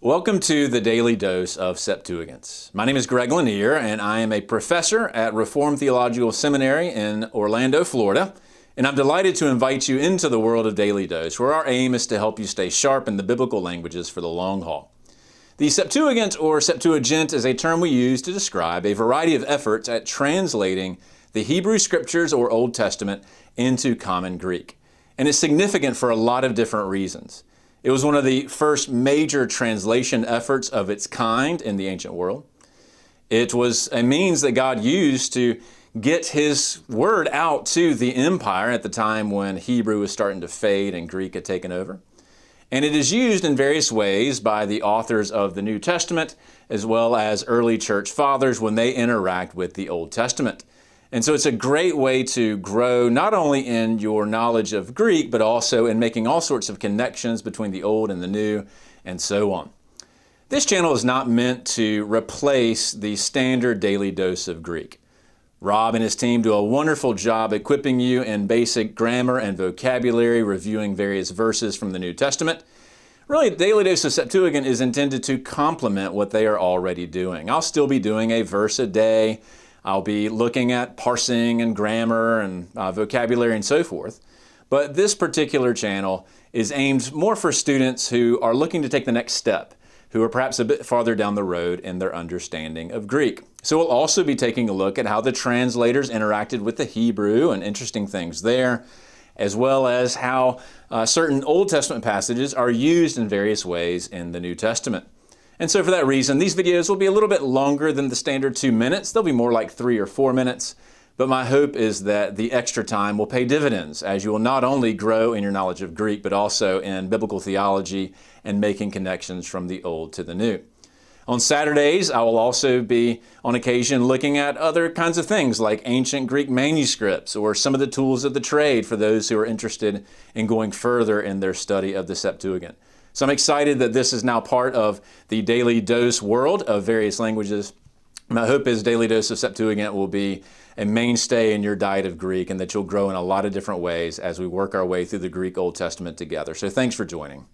Welcome to the Daily Dose of Septuagint. My name is Greg Lanier, and I am a professor at Reformed Theological Seminary in Orlando, Florida. And I'm delighted to invite you into the world of Daily Dose, where our aim is to help you stay sharp in the biblical languages for the long haul. The Septuagint, or Septuagint, is a term we use to describe a variety of efforts at translating the Hebrew Scriptures or Old Testament into Common Greek. And it's significant for a lot of different reasons. It was one of the first major translation efforts of its kind in the ancient world. It was a means that God used to get His word out to the empire at the time when Hebrew was starting to fade and Greek had taken over. And it is used in various ways by the authors of the New Testament as well as early church fathers when they interact with the Old Testament. And so it's a great way to grow not only in your knowledge of Greek, but also in making all sorts of connections between the Old and the New, and so on. This channel is not meant to replace the standard daily dose of Greek. Rob and his team do a wonderful job equipping you in basic grammar and vocabulary, reviewing various verses from the New Testament. Really, Daily Dose of Septuagint is intended to complement what they are already doing. I'll still be doing a verse a day. I'll be looking at parsing and grammar and vocabulary and so forth. But this particular channel is aimed more for students who are looking to take the next step, who are perhaps a bit farther down the road in their understanding of Greek. So we'll also be taking a look at how the translators interacted with the Hebrew and interesting things there, as well as how certain Old Testament passages are used in various ways in the New Testament. And so for that reason, these videos will be a little bit longer than the standard 2 minutes. They'll be more like 3 or 4 minutes. But my hope is that the extra time will pay dividends as you will not only grow in your knowledge of Greek, but also in biblical theology and making connections from the Old to the New. On Saturdays, I will also be, on occasion, looking at other kinds of things like ancient Greek manuscripts or some of the tools of the trade for those who are interested in going further in their study of the Septuagint. So I'm excited that this is now part of the Daily Dose world of various languages. My hope is Daily Dose of Septuagint will be a mainstay in your diet of Greek and that you'll grow in a lot of different ways as we work our way through the Greek Old Testament together. So thanks for joining.